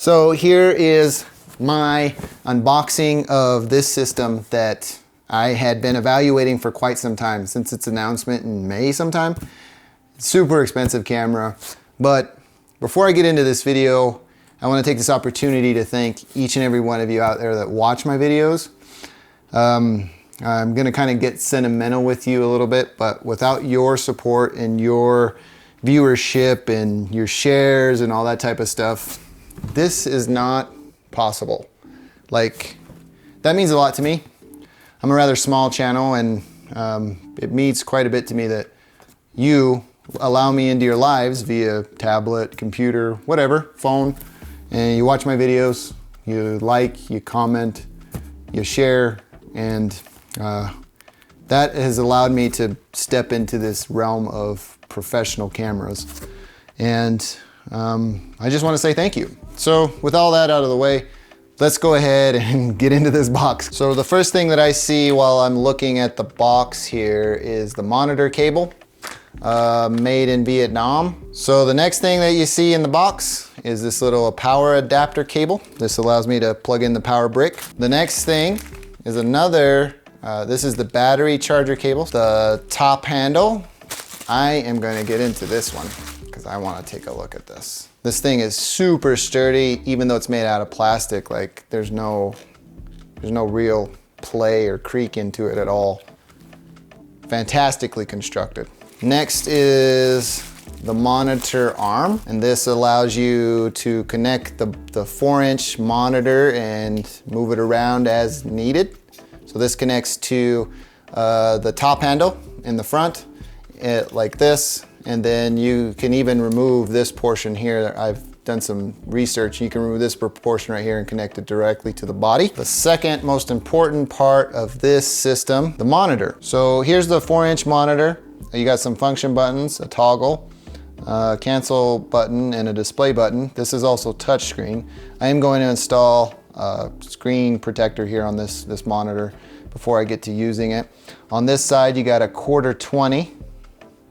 So here is my unboxing of this system that I had been evaluating for quite some time, since its announcement in May sometime. Super expensive camera. But before I get into this video, I want to take this opportunity to thank each and every one of you out there that watch my videos. I'm going to kind of get sentimental with you a little bit, but without your support and your viewership and your shares and all that type of stuff, this is not possible. Like, that means a lot to me. I'm a rather small channel, and it means quite a bit to me that you allow me into your lives via tablet, computer, whatever, phone, and you watch my videos, you like, you comment, you share, and that has allowed me to step into this realm of professional cameras. And I just want to say thank you. So with all that out of the way, let's go ahead and get into this box. So the first thing that I see while I'm looking at the box here is the monitor cable, made in Vietnam. So the next thing that you see in the box is this little power adapter cable. This allows me to plug in the power brick. The next thing is another, this is the battery charger cable. The top handle, I am going to get into this one because I want to take a look at this. This thing is super sturdy, even though it's made out of plastic. Like, there's no real play or creak into it at all. Fantastically constructed. Next is the monitor arm, and this allows you to connect the 4-inch monitor and move it around as needed. So this connects to the top handle in the front, like this. And then you can even remove this portion here. I've done some research. You can remove this portion right here and connect it directly to the body. The second most important part of this system, the monitor. So here's the 4-inch monitor. You got some function buttons, a toggle, cancel button, and a display button. This is also touchscreen. I am going to install a screen protector here on this monitor before I get to using it. On this side, you got a 1/4-20.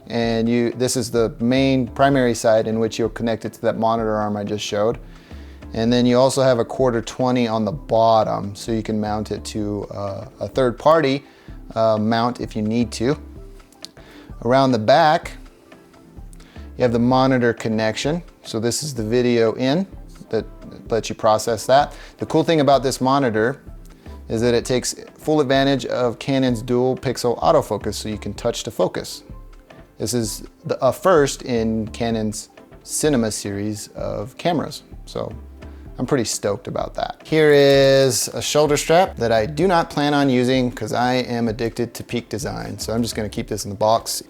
And this is the main primary side in which you'll connect it to that monitor arm I just showed. And then you also have a 1/4-20 on the bottom, so you can mount it to a third-party mount if you need to. Around the back, you have the monitor connection. So this is the video in that lets you process that. The cool thing about this monitor is that it takes full advantage of Canon's dual pixel autofocus, so you can touch to focus. This is a first in Canon's cinema series of cameras. So I'm pretty stoked about that. Here is a shoulder strap that I do not plan on using because I am addicted to peak design. So I'm just gonna keep this in the box.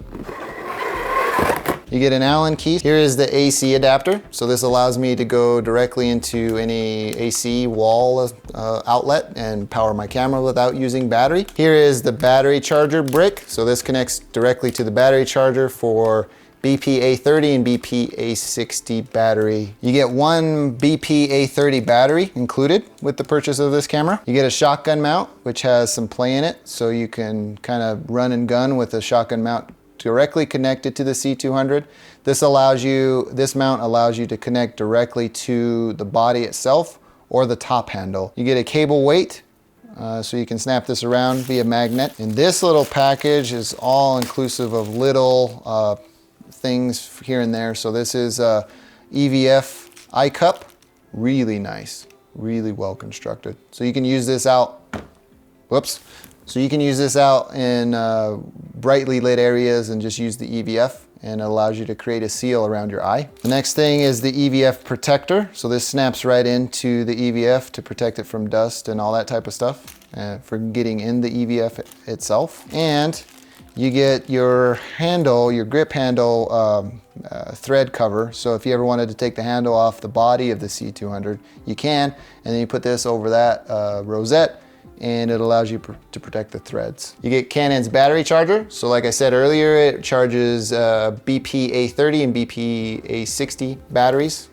You get an Allen key. Here is the AC adapter. So this allows me to go directly into any AC wall outlet and power my camera without using battery. Here is the battery charger brick. So this connects directly to the battery charger for BP-A30 and BP-A60 battery. You get one BP-A30 battery included with the purchase of this camera. You get a shotgun mount, which has some play in it, so you can kind of run and gun with a shotgun mount directly connected to the C200. This mount allows you to connect directly to the body itself or the top handle. You get a cable weight, so you can snap this around via magnet. And this little package is all inclusive of little things here and there. So this is a Evf eye cup, really nice, really well constructed. So you can use this out, So you can use this out in brightly lit areas and just use the Evf, and it allows you to create a seal around your eye. The next thing is the Evf Protector. So this snaps right into the Evf to protect it from dust and all that type of stuff for getting in the Evf itself. And you get your handle, your grip handle thread cover. So if you ever wanted to take the handle off the body of the C200, you can, and then you put this over that rosette, and it allows you to protect the threads. You get Canon's battery charger. So like I said earlier, it charges BP-A30 and BP-A60 batteries.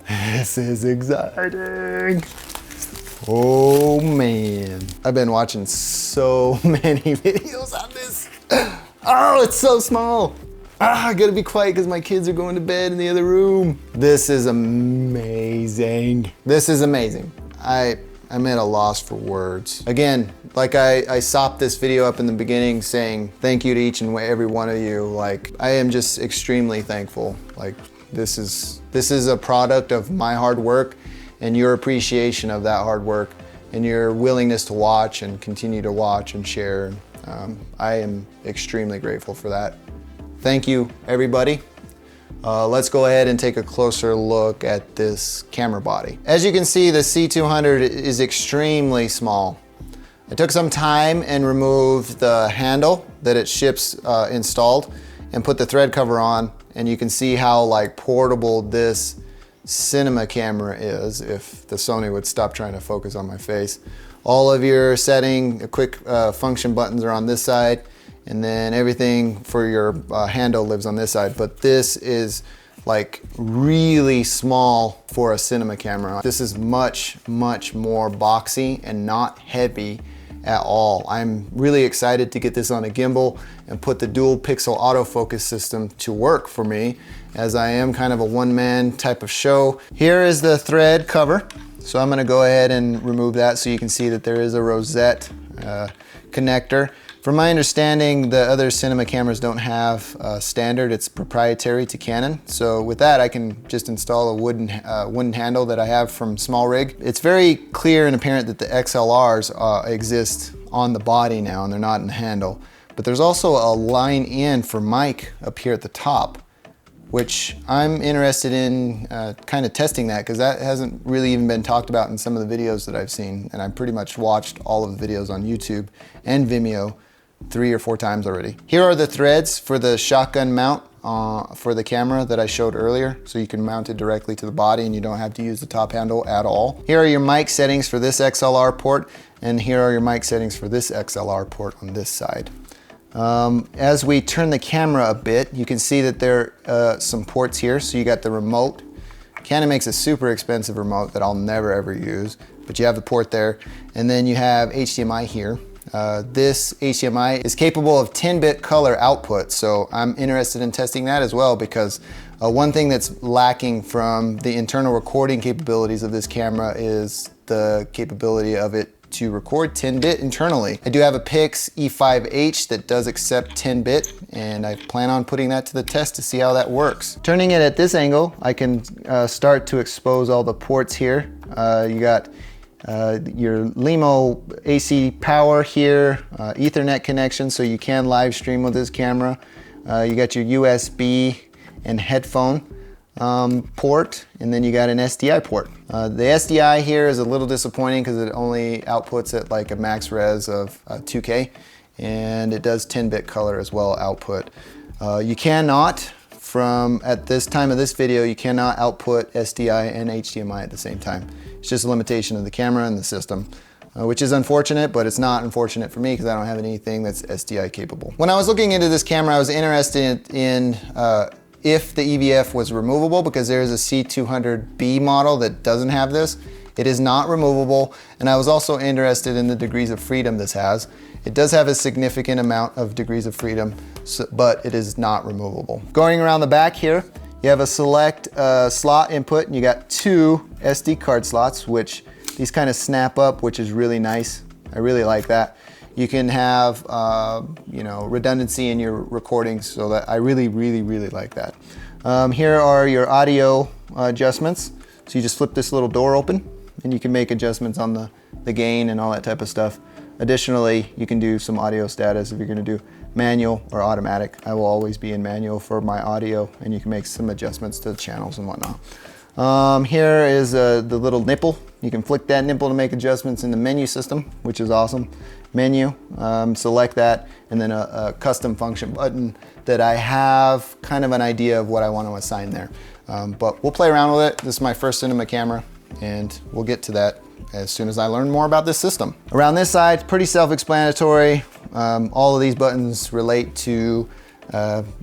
This is exciting. Oh man. I've been watching so many videos on this. Oh, it's so small. I gotta be quiet because my kids are going to bed in the other room. This is amazing. This is amazing. I'm at a loss for words. Again, like I sopped this video up in the beginning saying thank you to each and every one of you. Like, I am just extremely thankful. Like, this is a product of my hard work and your appreciation of that hard work and your willingness to watch and continue to watch and share. I am extremely grateful for that. Thank you, everybody. Let's go ahead and take a closer look at this camera body. As you can see, the C200 is extremely small. I took some time and removed the handle that it ships installed and put the thread cover on, and you can see how like portable this cinema camera is if the Sony would stop trying to focus on my face. All of your setting, quick function buttons are on this side, and then everything for your handle lives on this side. But this is like really small for a cinema camera. This is much, much more boxy and not heavy at all. I'm really excited to get this on a gimbal and put the dual pixel autofocus system to work for me, as I am kind of a one-man type of show. Here is the thread cover. So I'm gonna go ahead and remove that so you can see that there is a rosette connector. From my understanding, the other cinema cameras don't have standard, it's proprietary to Canon. So with that, I can just install a wooden handle that I have from Small Rig. It's very clear and apparent that the XLRs exist on the body now and they're not in the handle. But there's also a line in for mic up here at the top, which I'm interested in kind of testing that, because that hasn't really even been talked about in some of the videos that I've seen. And I pretty much watched all of the videos on YouTube and Vimeo 3 or 4 times already. Here are the threads for the shotgun mount for the camera that I showed earlier. So you can mount it directly to the body and you don't have to use the top handle at all. Here are your mic settings for this XLR port, and here are your mic settings for this XLR port on this side. As we turn the camera a bit, you can see that there are some ports here. So you got the remote. Canon makes a super expensive remote that I'll never ever use, but you have the port there. And then you have HDMI here. This HDMI is capable of 10-bit color output, so I'm interested in testing that as well, because one thing that's lacking from the internal recording capabilities of this camera is the capability of it to record 10-bit internally. I do have a Pix E5H that does accept 10-bit, and I plan on putting that to the test to see how that works. Turning it at this angle, I can start to expose all the ports here. You got your Limo AC power here, Ethernet connection, so you can live stream with this camera. You got your USB and headphone port, and then you got an SDI port. The SDI here is a little disappointing because it only outputs at like a max res of 2K, and it does 10-bit color as well output. You cannot, at this time of this video, you cannot output SDI and HDMI at the same time. It's just a limitation of the camera and the system, which is unfortunate, but it's not unfortunate for me because I don't have anything that's SDI capable. When I was looking into this camera, I was interested in if the EVF was removable, because there is a C200B model that doesn't have this. It is not removable, and I was also interested in the degrees of freedom this has. It does have a significant amount of degrees of freedom, but it is not removable. Going around the back here, you have a select slot input, and you got 2 SD card slots, which these kind of snap up, which is really nice. I really like that. You can have you know, redundancy in your recordings, so that I really like that. Here are your audio adjustments. So you just flip this little door open, and you can make adjustments on the gain and all that type of stuff. Additionally, you can do some audio status if you're going to do manual or automatic. I will always be in manual for my audio, and you can make some adjustments to the channels and whatnot. Here is the little nipple. You can flick that nipple to make adjustments in the menu system, which is awesome. Menu, select that, and then a custom function button that I have kind of an idea of what I want to assign there. But we'll play around with it. This is my first cinema camera, and we'll get to that as soon as I learn more about this system. Around this side, pretty self-explanatory. All of these buttons relate to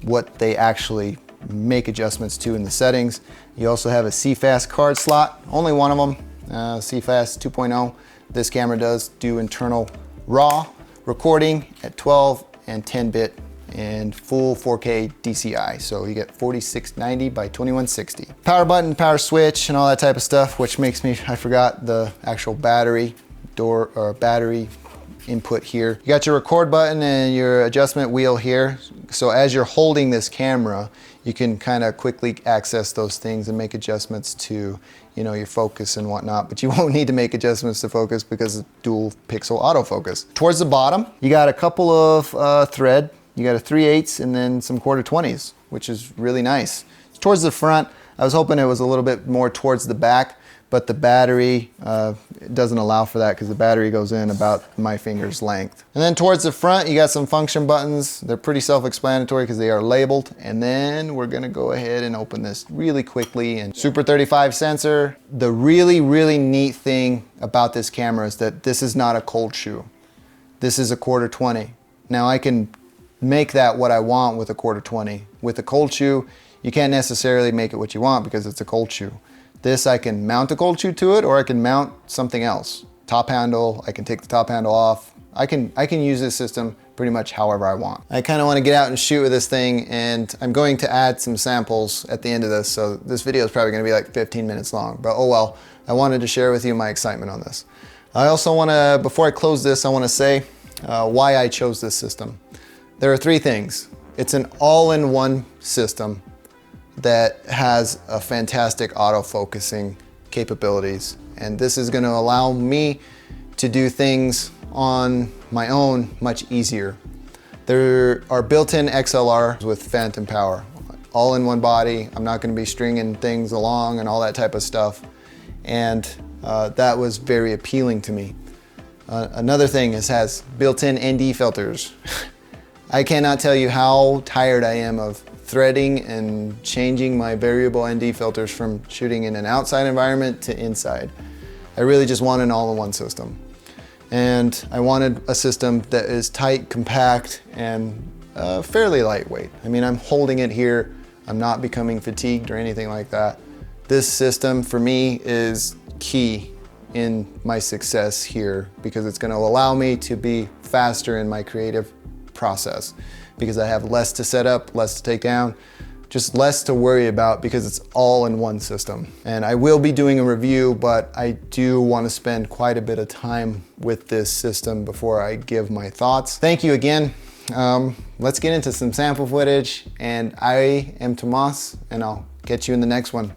what they actually make adjustments to in the settings. You also have a CFast card slot, only one of them, CFast 2.0. This camera does do internal RAW recording at 12 and 10-bit and full 4K DCI. So you get 4690 by 2160. Power button, power switch, and all that type of stuff, which makes me, I forgot the actual battery battery input here. You got your record button and your adjustment wheel here. So as you're holding this camera, you can kind of quickly access those things and make adjustments to, you know, your focus and whatnot, but you won't need to make adjustments to focus because it's dual pixel autofocus. Towards the bottom, you got a couple of thread. You got a 3/8 and then some 1/4-20s, which is really nice. Towards the front, I was hoping it was a little bit more towards the back, but the battery doesn't allow for that because the battery goes in about my finger's length. And then towards the front, you got some function buttons. They're pretty self-explanatory because they are labeled. And then we're gonna go ahead and open this really quickly. And Super 35 sensor. The really, really neat thing about this camera is that this is not a cold shoe. This is a 1/4-20. Now I can make that what I want with a 1/4-20. With a cold shoe, you can't necessarily make it what you want because it's a cold shoe. This, I can mount a cold shoe to it, or I can mount something else. Top handle, I can take the top handle off. I can use this system pretty much however I want. I kind of want to get out and shoot with this thing, and I'm going to add some samples at the end of this, so this video is probably going to be like 15 minutes long, but oh well. I wanted to share with you my excitement on this. I also want to, before I close this, I want to say why I chose this system. There are 3 things. It's an all-in-one system that has a fantastic autofocusing capabilities. And this is going to allow me to do things on my own much easier. There are built-in XLR with phantom power, all in one body. I'm not going to be stringing things along and all that type of stuff. And that was very appealing to me. Another thing is has built-in ND filters. I cannot tell you how tired I am of threading and changing my variable ND filters from shooting in an outside environment to inside. I really just want an all-in-one system. And I wanted a system that is tight, compact, and fairly lightweight. I mean, I'm holding it here. I'm not becoming fatigued or anything like that. This system for me is key in my success here because it's going to allow me to be faster in my creative process because I have less to set up, less to take down, just less to worry about because it's all in one system. And I will be doing a review, but I do want to spend quite a bit of time with this system before I give my thoughts. Thank you again. Let's get into some sample footage, and I am Tomas, and I'll catch you in the next one.